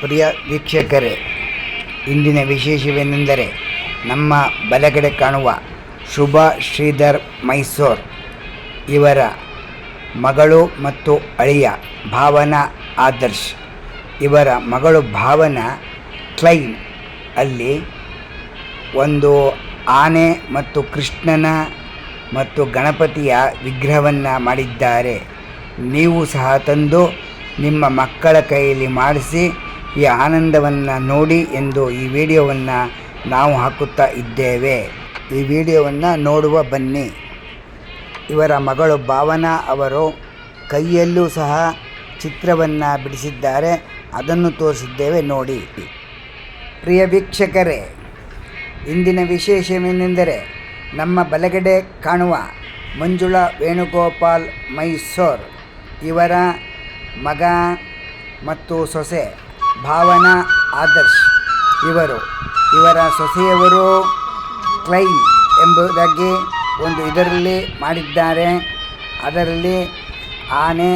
ಪ್ರಿಯ ವೀಕ್ಷಕರೇ, ಇಂದಿನ ವಿಶೇಷವೇನೆಂದರೆ ನಮ್ಮ ಬಲಗಡೆ ಕಾಣುವ ಶುಭಾ ಶ್ರೀಧರ್ ಮೈಸೂರ್ ಇವರ ಮಗಳು ಮತ್ತು ಅಳಿಯ ಭಾವನಾ ಆದರ್ಶ್. ಇವರ ಮಗಳು ಭಾವನಾ ಕ್ಲೈನ್ ಅಲ್ಲಿ ಒಂದು ಆನೆ ಮತ್ತು ಕೃಷ್ಣನ ಮತ್ತು ಗಣಪತಿಯ ವಿಗ್ರಹವನ್ನು ಮಾಡಿದ್ದಾರೆ. ನೀವು ಸಹ ತಂದು ನಿಮ್ಮ ಮಕ್ಕಳ ಕೈಯಲ್ಲಿ ಮಾಡಿಸಿ ಈ ಆನಂದವನ್ನು ನೋಡಿ ಎಂದು ಈ ವಿಡಿಯೋವನ್ನು ನಾವು ಹಾಕುತ್ತಾ ಇದ್ದೇವೆ. ಈ ವಿಡಿಯೋವನ್ನು ನೋಡುವ ಬನ್ನಿ. ಇವರ ಮಗಳು ಭಾವನಾ ಅವರು ಕೈಯಲ್ಲೂ ಸಹ ಚಿತ್ರವನ್ನು ಬಿಡಿಸಿದ್ದಾರೆ, ಅದನ್ನು ತೋರಿಸಿದ್ದೇವೆ ನೋಡಿ. ಪ್ರಿಯ ವೀಕ್ಷಕರೇ, ಇಂದಿನ ವಿಶೇಷವೇನೆಂದರೆ ನಮ್ಮ ಬಲಗಡೆ ಕಾಣುವ ಮಂಜುಳಾ ವೇಣುಗೋಪಾಲ್ ಮೈಸೂರ್ ಇವರ ಮಗ ಮತ್ತು ಸೊಸೆ ಭಾವನಾ ಆದರ್ಶ್ ಇವರ ಸೊಸೆಯವರು ಕ್ಲೈನ್ ಎಂಬುದಾಗಿ ಒಂದು ಇದರಲ್ಲಿ ಮಾಡಿದ್ದಾರೆ. ಅದರಲ್ಲಿ ಆನೆ,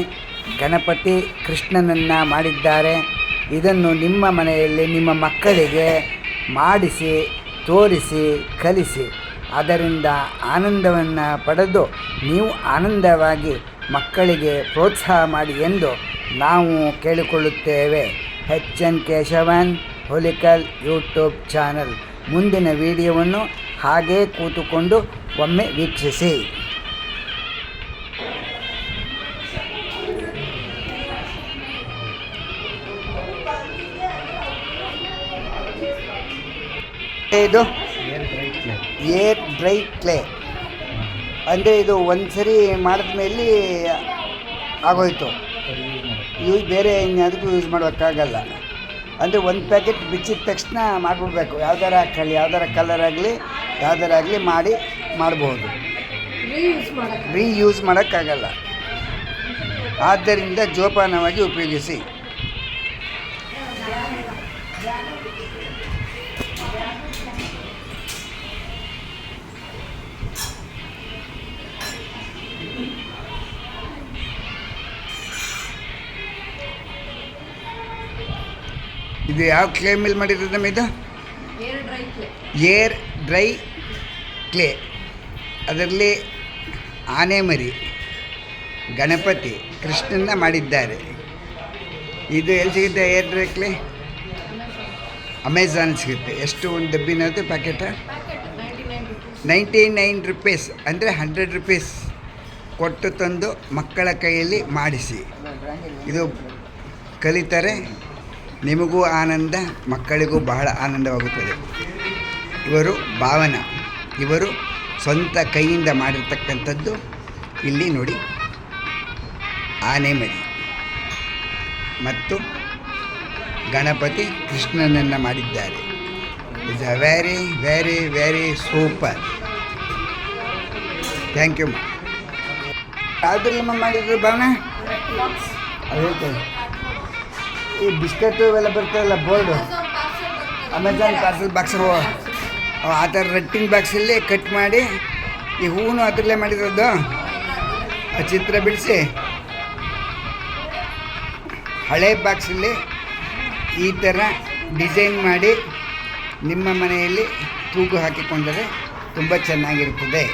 ಗಣಪತಿ, ಕೃಷ್ಣನನ್ನು ಮಾಡಿದ್ದಾರೆ. ಇದನ್ನು ನಿಮ್ಮ ಮನೆಯಲ್ಲಿ ನಿಮ್ಮ ಮಕ್ಕಳಿಗೆ ಮಾಡಿಸಿ ತೋರಿಸಿ ಕಲಿಸಿ ಅದರಿಂದ ಆನಂದವನ್ನು ಪಡೆದು ನೀವು ಆನಂದವಾಗಿ ಮಕ್ಕಳಿಗೆ ಪ್ರೋತ್ಸಾಹ ಮಾಡಿ ಎಂದು ನಾವು ಕೇಳಿಕೊಳ್ಳುತ್ತೇವೆ. N Keshavan Hulikal YouTube channel. ಮುಂದಿನ ವಿಡಿಯೋವನ್ನು ಹಾಗೇ ಕೂತುಕೊಂಡು ಒಮ್ಮೆ ವೀಕ್ಷಿಸಿ. ಇದು ಏರ್ ಡ್ರೈ ಕ್ಲೇ ಅಂದರೆ ಇದು ಒಂದು ಸರಿ ಮಾಡಿದ ಮೇಲೆ ಆಗೋಯ್ತು, ಬೇರೆ ಇನ್ಯಾವುದಕ್ಕೂ ಯೂಸ್ ಮಾಡೋಕ್ಕಾಗಲ್ಲ. ಅಂದರೆ ಒಂದು ಪ್ಯಾಕೆಟ್ ಬಿಚ್ಚಿದ ತಕ್ಷಣ ಮಾಡಿಬಿಡ್ಬೇಕು. ಯಾವ್ದಾರ ಹಾಕೊಳ್ಳಿ, ಯಾವ್ದಾರ ಕಲರ್ ಆಗಲಿ ಯಾವ್ದಾರಾಗಲಿ ಮಾಡ್ಬೋದು. ರೀಯೂಸ್ ಮಾಡೋಕ್ಕಾಗಲ್ಲ. ಆದ್ದರಿಂದ ಜೋಪಾನವಾಗಿ ಉಪಯೋಗಿಸಿ. ಇದು ಯಾವ ಕ್ಲೇ ಮೇಲೆ ಮಾಡಿರೋದು ನಮ್ಮ ಇದು? Air dry clay. ಅದರಲ್ಲಿ ಆನೆ ಮರಿ, ಗಣಪತಿ, ಕೃಷ್ಣನ ಮಾಡಿದ್ದಾರೆ. ಇದು ಎಲ್ಲಿ ಸಿಗುತ್ತೆ ಏರ್ ಡ್ರೈ ಕ್ಲೇ? ಅಮೆಝಾನ್ ಸಿಗುತ್ತೆ. ಎಷ್ಟು ಒಂದು ಡಬ್ಬಿನದು ಪ್ಯಾಕೆಟ? 99 ರೂಪೀಸ್, ಅಂದರೆ 100 ರೂಪೀಸ್ ಕೊಟ್ಟು ತಂದು ಮಕ್ಕಳ ಕೈಯಲ್ಲಿ ಮಾಡಿಸಿ. ಇದು ಕಲಿತಾರೆ, ನಿಮಗೂ ಆನಂದ, ಮಕ್ಕಳಿಗೂ ಬಹಳ ಆನಂದವಾಗುತ್ತದೆ. ಇವರು ಭಾವನಾ, ಇವರು ಸ್ವಂತ ಕೈಯಿಂದ ಮಾಡಿರ್ತಕ್ಕಂಥದ್ದು. ಇಲ್ಲಿ ನೋಡಿ, ಆನೆ ಮರಿ ಮತ್ತು ಗಣಪತಿ, ಕೃಷ್ಣನನ್ನು ಮಾಡಿದ್ದಾರೆ. It's a very very very super. Thank you. ಯಾವುದ್ರಲ್ಲಮ್ಮ ಮಾಡಿದ್ರು ಭಾವನಾ? ಅದೇ ಈ ಬಿಸ್ಕೆಟು ಇವೆಲ್ಲ ಬರ್ತಾವಲ್ಲ, ಬೋರ್ಡು, ಅಮೆಝಾನ್ ಪಾರ್ಸಲ್ ಬಾಕ್ಸ್, ಆ ಥರ ರಟ್ಟಿಂಗ್ ಬಾಕ್ಸಲ್ಲಿ ಕಟ್ ಮಾಡಿ ಈ ಹೂವು ಅದರಲ್ಲೇ ಮಾಡಿರೋದು. ಆ ಚಿತ್ರ ಬಿಡಿಸಿ ಹಳೆ ಬಾಕ್ಸಲ್ಲಿ ಈ ಥರ ಡಿಸೈನ್ ಮಾಡಿ ನಿಮ್ಮ ಮನೆಯಲ್ಲಿ ತೂಗು ಹಾಕಿಕೊಂಡರೆ ತುಂಬ ಚೆನ್ನಾಗಿರ್ತದೆ.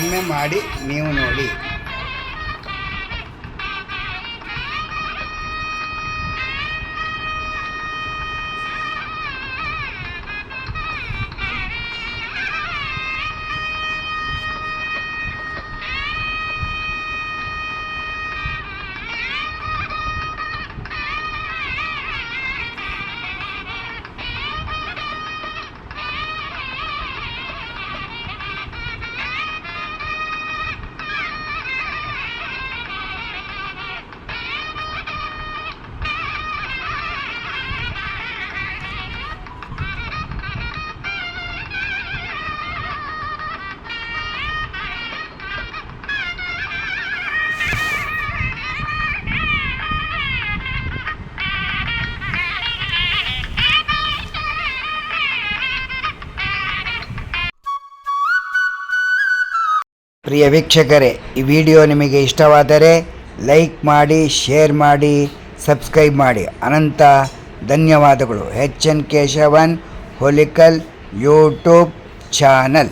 ಒಮ್ಮೆ ಮಾಡಿ ನೀವು ನೋಡಿ. ಪ್ರಿಯ ವೀಕ್ಷಕರೇ, ಈ ವಿಡಿಯೋ ನಿಮಗೆ ಇಷ್ಟವಾದರೆ ಲೈಕ್ ಮಾಡಿ, ಶೇರ್ ಮಾಡಿ, ಸಬ್ಸ್ಕ್ರೈಬ್ ಮಾಡಿ. ಅನಂತ ಧನ್ಯವಾದಗಳು. H N Keshavan Holikal YouTube channel.